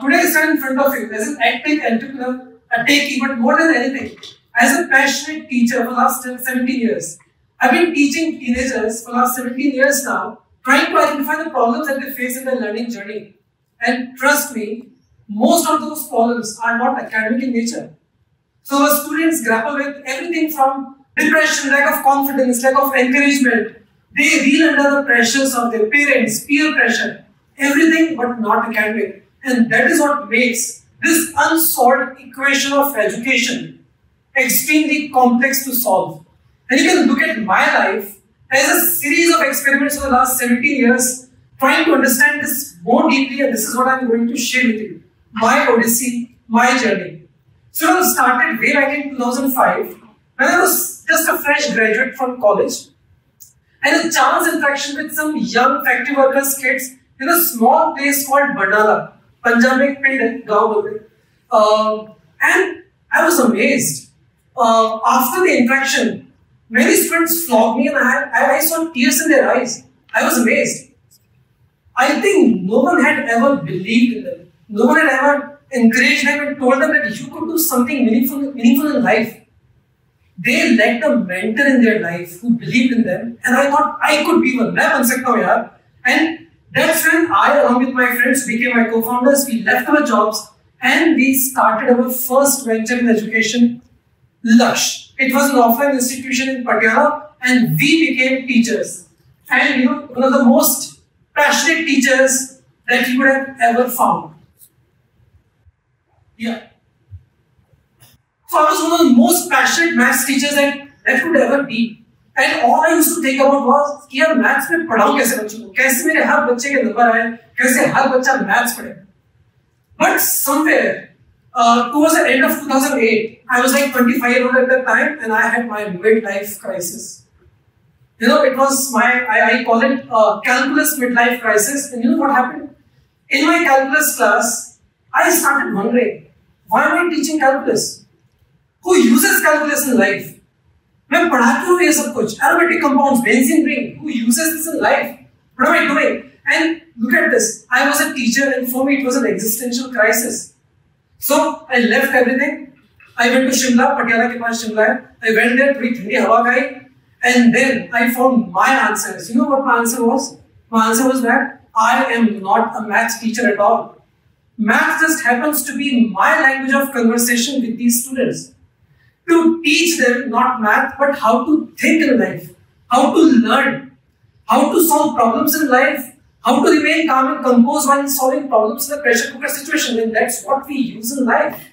Today I stand in front of you as an active entrepreneur, a techie, but more than anything, as a passionate teacher for the last 17 years. I've been teaching teenagers for the last 17 years now, trying to identify the problems that they face in their learning journey. And trust me, most of those problems are not academic in nature. So our students grapple with everything from depression, lack of confidence, lack of encouragement. They reel under the pressures of their parents, peer pressure, everything but not academic. And that is what makes this unsolved equation of education extremely complex to solve. And you can look at my life as a series of experiments for the last 17 years, trying to understand this more deeply, and this is what I'm going to share with you. My odyssey, my journey. So it all started way back in 2005, when I was just a fresh graduate from college, and a chance interaction with some young factory workers kids in a small place called Barnala, Punjab mein ek pind hai, gaon bolte. And I was amazed. After the interaction, many students flogged me and I saw tears in their eyes. I was amazed. I think no one had ever believed in them. No one had ever encouraged them and told them that you could do something meaningful in life. They lacked a mentor in their life who believed in them, and I thought I could be one. मैं बन सकता हूँ यार. And that's when I, along with my friends, became my co-founders. We left our jobs and we started our first venture in education, Laksh. It was an offline institution in Patiala, and we became teachers. And one of the most passionate teachers that you would have ever found. Yeah. So I was one of the most passionate maths teachers that could ever be. And all I used to think about was कि यार maths में पढ़ाऊँ कैसे बच्चों को, कैसे मेरे हर बच्चे के नंबर आए, कैसे हर बच्चा maths पढ़े. But somewhere towards the end of 2008, I was like 25 years old at that time, and I had my midlife crisis. It was I call it calculus midlife crisis. And you know what happened? In my calculus class, I started wondering, why am I teaching calculus? Who uses calculus in life? मैं पढ़ा क्यों ये सब कुछ? Aromatic compounds, benzene ring. Who uses this in life? What am I doing? And look at this. I was a teacher, and for me it was an existential crisis. So I left everything. I went to Shimla, Patiala के पास शिमला है. I went there, थोड़ी ठंडी हवा खाई, and then I found my answers. You know what my answer was? My answer was that I am not a maths teacher at all. Math just happens to be my language of conversation with these students. To teach them not math, but how to think in life, how to learn, how to solve problems in life, how to remain calm and composed while solving problems in a pressure cooker situation. And that's what we use in life.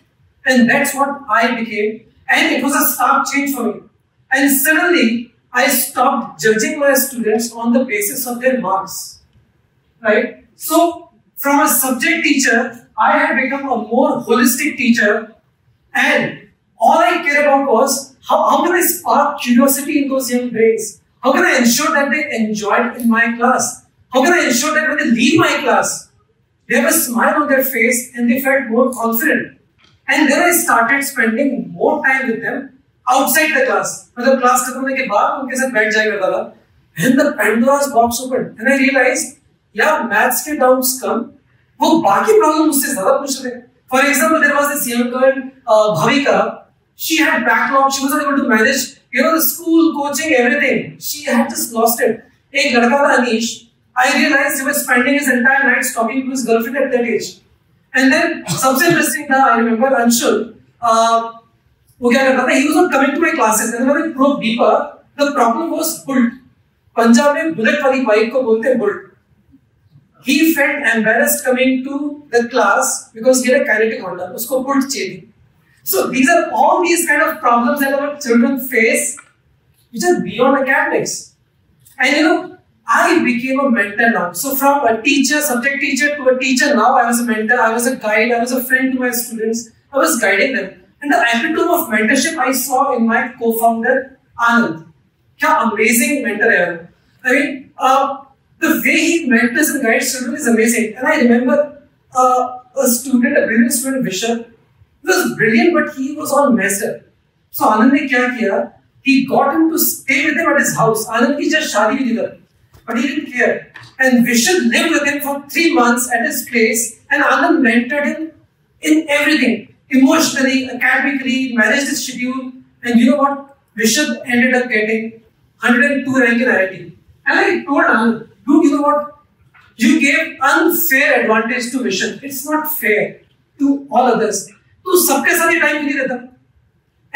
And that's what I became. And it was a stark change for me. And suddenly, I stopped judging my students on the basis of their marks. Right? So, from a subject teacher, I had become a more holistic teacher, and all I care about was how can I spark curiosity in those young brains? How can I ensure that they enjoyed in my class? How can I ensure that when they leave my class, they have a smile on their face and they felt more confident? And then I started spending more time with them outside the class. मतलब class खत्म होने के बाद उनके साथ बैठ जाया करता था. And the Pandora's box opened, and I realized, yeah, maths के doubts come, वो बाकी problem मुझसे ज़्यादा पूछ रहे हैं. For example, there was this young girl, Bhavika. She had backlog. She wasn't able to manage, the school, coaching, everything. She had just lost it. एक लड़का था Anish. I realized he was spending his entire nights talking to his girlfriend at that age. And then सबसे interesting था, I remember Anshul. वो क्या करता था? He was not coming to my classes. And when I probed deeper, the problem was Bolt. Punjab में bullet वाली bike को बोलते हैं Bolt. He felt embarrassed coming to the class because he had a kinetic Honda. उसको Bolt चाहिए. So these are all these kind of problems that our children face, which are beyond academics. And I became a mentor now. So from a teacher, subject teacher to a teacher, now I was a mentor, I was a guide, I was a friend to my students, I was guiding them. And the epitome of mentorship I saw in my co-founder, Anand. What amazing mentor hai. I mean, the way he mentors and guides children is amazing. And I remember a brilliant student, Vishal. He was brilliant, but he was all messed up. So Anand ne kya kiya? He got him to stay with him at his house. Anand ki just shaadi hui thi. but he didn't care. And Vishal lived with him for 3 months at his place, and Anand mentored him in everything, emotionally, academically, managed his schedule. And you know what? Vishal ended up getting 102 rank in IIT. And I told Anand, dude, you know what? You gave unfair advantage to Vishal. It's not fair to all others. तो सबके साथ ही time नहीं रहता.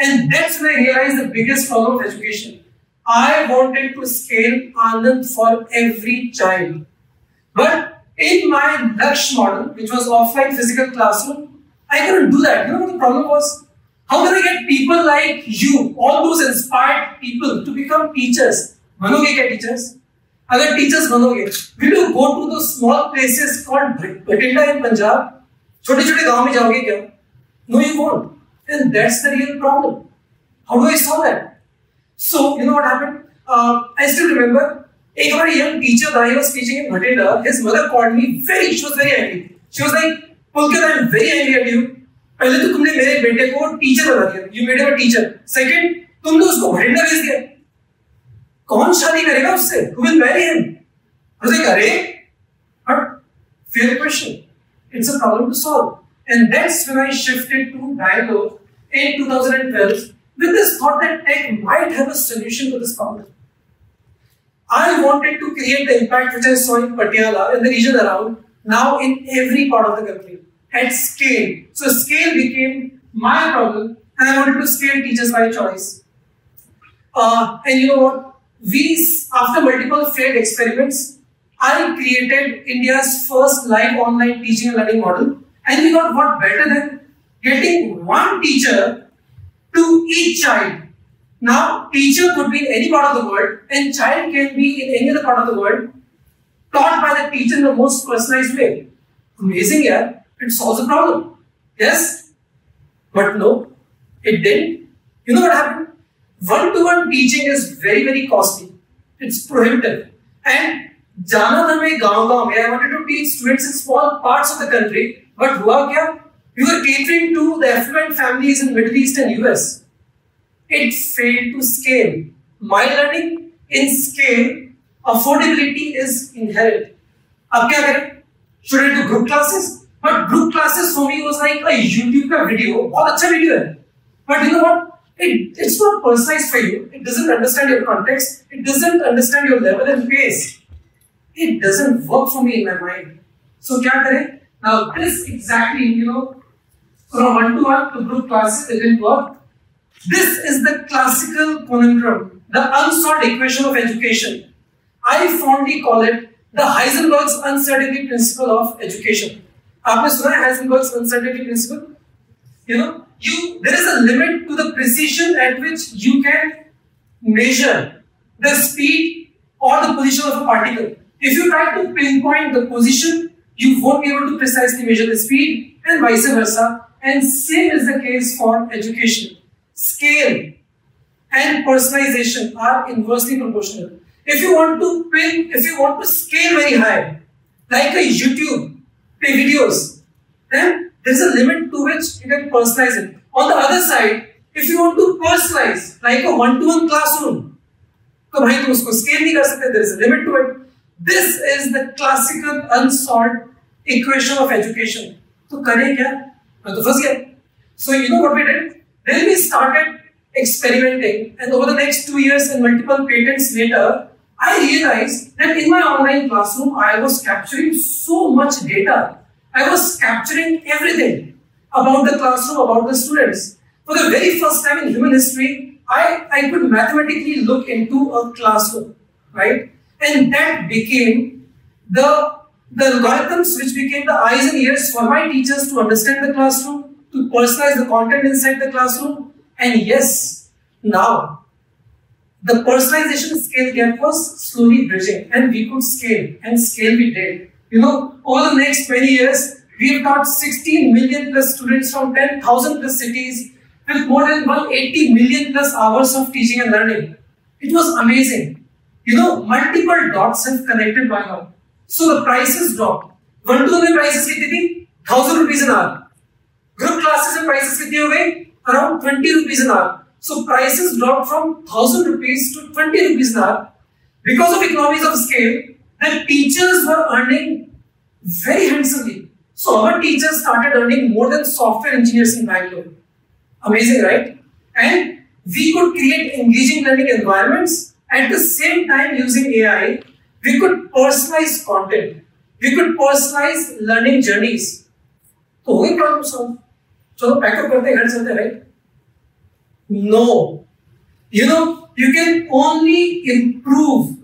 And that's when I realized the biggest problem of education. I wanted to scale Anand for every child. But in my Laksh model, which was offline physical classroom, I couldn't do that. You know what the problem was? How can I get people like you, all those inspired people, to become teachers? बनोगे क्या teachers? अगर teachers बनोगे, will you go to those small places called Bhatinda in Punjab? छोटे-छोटे गांव में जाओगे क्या? No, you won't. And that's the real problem. How do I solve that? So, you know what happened? I still remember, a very young teacher that I was teaching in Bhatinda, his mother called me she was very angry. She was like, Pulkit, I am very angry at you. पहले तो तुमने मेरे बेटे को teacher बना दिया. You made him a teacher. Second, तुमने उसको Bhatinda भेज दिया. कौन शादी करेगा उससे? Who will marry him? I was like, अरे, but fair question. It's a problem to solve. And that's when I shifted to Bangalore in 2012 with this thought that tech might have a solution to this problem. I wanted to create the impact which I saw in Patiala and the region around, now in every part of the country, at scale. So scale became my problem, and I wanted to scale teachers by choice. And you know what? After multiple failed experiments, I created India's first live online teaching and learning model. And we got what better than getting one teacher to each child. Now, teacher could be in any part of the world, and child can be in any other part of the world, taught by the teacher in the most personalized way. Amazing, yeah? It solves the problem. Yes? But no, it didn't. You know what happened? One-to-one teaching is very, very costly. It's prohibitive. And jana tha main gaon mein, I wanted to teach students in small parts of the country. But hua kya? We were catering to the affluent families in Middle East and US. It failed to scale. My learning in scale, affordability is inherent. Ab kya kare? Should I do group classes? But group classes for me was like a YouTube ka video. Bahut acha video hai. But you know what? It's not personalized for you. It doesn't understand your context. It doesn't understand your level and pace. It doesn't work for me in my mind. So kya kare? Now this exactly, from one-to-one to group classes, it didn't work. This is the classical conundrum, the unsolved equation of education. I fondly call it the Heisenberg's uncertainty principle of education. आपने सुना है Heisenberg's uncertainty principle? There is a limit to the precision at which you can measure the speed or the position of a particle. If you try to pinpoint the position, you won't be able to precisely measure the speed, and vice versa. And same is the case for education. Scale and personalization are inversely proportional. If you want to scale very high, like a YouTube videos, then there is a limit to which you can personalize it. On the other side, if you want to personalize, like a one-to-one classroom, तो भाई तुम उसको scale नहीं कर सकते. There is a limit to it. This is the classical unsolved equation of education. तो करें क्या? मैं तो फंस गया. So you know what we did? Then we started experimenting, and over the next 2 years and multiple patents later, I realized that in my online classroom, I was capturing so much data. I was capturing everything about the classroom, about the students. For the very first time in human history, I could mathematically look into a classroom, right? And that became the algorithms which became the eyes and ears for my teachers to understand the classroom, to personalize the content inside the classroom. And yes, now the personalization scale gap was slowly bridging, and we could scale, and scale we did. Over the next 20 years, we have taught 16 million plus students from 10,000 plus cities with more than 180 million plus hours of teaching and learning. It was amazing. Multiple dots have connected by now. So the prices dropped. One-to-one prices कितनी थी? 1,000 rupees an hour. Group classes में prices कितने हो गए? Around 20 rupees an hour. So prices dropped from 1,000 rupees to 20 rupees an hour. Because of economies of scale, the teachers were earning very handsomely. So our teachers started earning more than software engineers in Bangalore. Amazing, right? And we could create engaging learning environments. At the same time, using AI, we could personalize content. We could personalize learning journeys. So, who problem solve? So, pack up karte ghar chalte, right? No. You know, you can only improve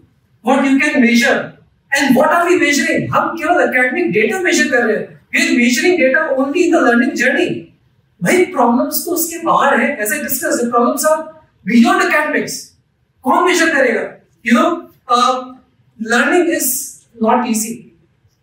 what you can measure. And what are we measuring? हम केवल academic data measure कर रहे हैं. We are measuring data only in the learning journey. भाई problems तो उसके बाहर है. As I discussed, the problems are beyond academics. कौन measure करेगा? You know, learning is not easy.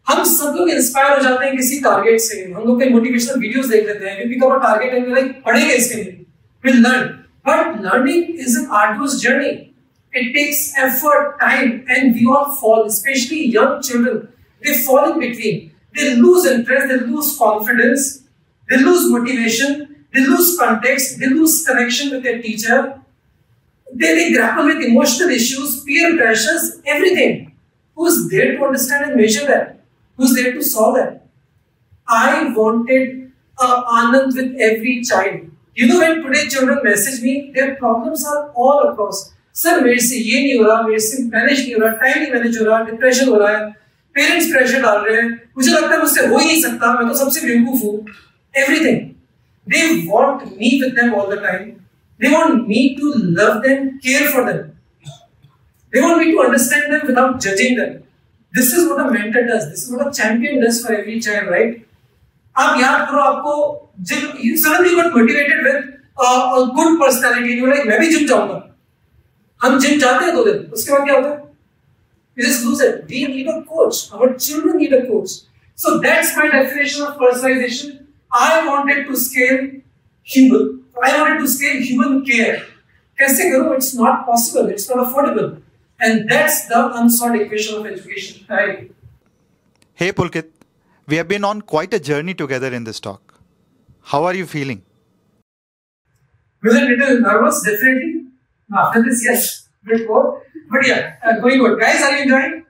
हम सब लोग इंस्पायर हो जाते हैं किसी टारगेट से. हम लोग कई मोटिवेशनल वीडियोस देख लेते हैं. We pick up a target and we're like, पढ़ेंगे इसके लिए. We'll learn. But learning is an arduous journey. It takes effort, time, and we all fall, especially young children. They fall in between. They lose interest, they lose confidence, they lose motivation, they lose context, they lose connection with their teacher. They grapple with emotional issues, peer pressures, everything. Who's there to understand and measure that? Who's there to solve that? I wanted Anand with every child. You know, when today children message me, their problems are all across. Sir मेरे से ये नहीं हो रहा, मेरे से manage नहीं हो रहा, टाइम नहीं मैनेज हो रहा, डिप्रेशन हो रहा है, पेरेंट्स प्रेशर डाल रहे हैं, मुझे लगता है मुझसे हो ही नहीं सकता, मैं तो सबसे बेवकूफ हूँ. Everything. They want me with them all the time. They want me to love them, care for them. They want me to understand them without judging them. This is what a mentor does. This is what a champion does for every child, right? आप याद करो आपको you suddenly got motivated with a good personality. You were like, मैं भी gym जाऊंगा. हम gym जाते हैं 2 दिन, उसके बाद क्या होता है? We just lose it. We need a coach. Our children need a coach. So that's my definition of personalization. I wanted to scale human. I wanted to scale human care. कैसे करूँ? It's not possible. It's not affordable. And that's the unsolved equation of education. Right? Hey Pulkit, we have been on quite a journey together in this talk. How are you feeling? Was a little nervous, definitely. After this, yes, bit more. But yeah, going good. Guys, are you enjoying?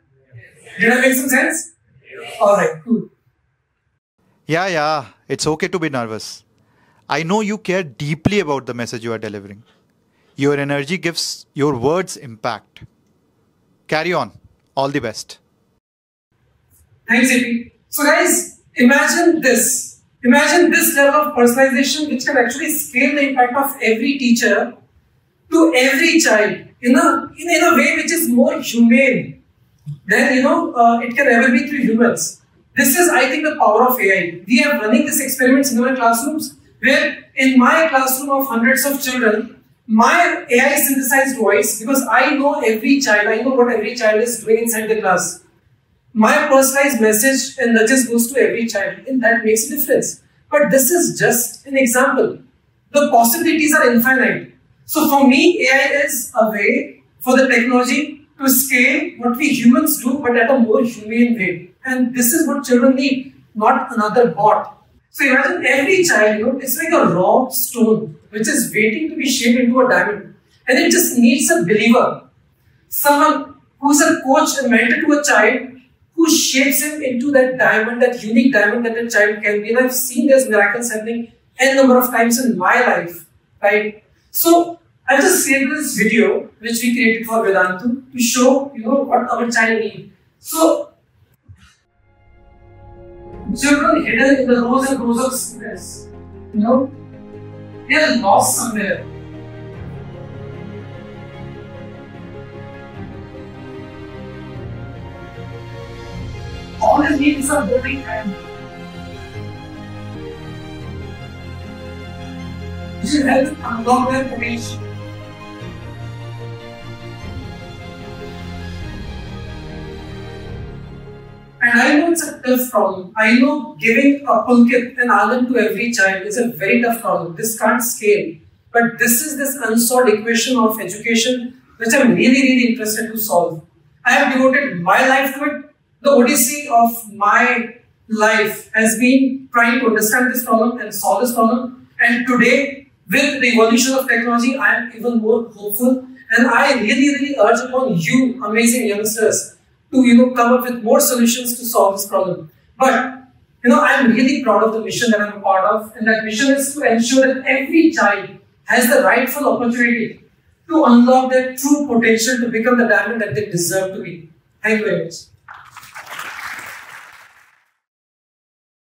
Did I make some sense? Alright, cool. Yeah, it's okay to be nervous. I know you care deeply about the message you are delivering. Your energy gives your words impact. Carry on. All the best. Thanks, AP. So guys, imagine this. Imagine this level of personalization which can actually scale the impact of every teacher to every child in a way which is more humane than it can ever be through humans. This is, I think, the power of AI. We are running these experiments in our classrooms where in my classroom of hundreds of children, my AI synthesized voice, because I know every child, I know what every child is doing inside the class. My personalized message and nudges goes to every child, and that makes a difference. But this is just an example. The possibilities are infinite. So for me, AI is a way for the technology to scale what we humans do, but at a more humane way. And this is what children need, not another bot. So imagine every child, it's like a raw stone which is waiting to be shaped into a diamond. And it just needs a believer. Someone who's a coach and mentor to a child who shapes him into that diamond, that unique diamond that a child can be. And I've seen these miracles happening n number of times in my life, right? So I just created this video which we created for Vedantu to show what our child needs. So children hidden in the rows and rows of students, they are lost somewhere. All they need is a holding hand. You should help them unlock their potential. And I know it's a tough problem. I know giving a Pulkit and Anand to every child is a very tough problem. This can't scale. But this is this unsolved equation of education which I'm really interested to solve. I have devoted my life to it. The odyssey of my life has been trying to understand this problem and solve this problem. And today, with the evolution of technology, I am even more hopeful And I really urge upon you, amazing youngsters, to come up with more solutions to solve this problem. But I'm really proud of the mission that I'm a part of, and that mission is to ensure that every child has the rightful opportunity to unlock their true potential to become the diamond that they deserve to be. Thank you very much.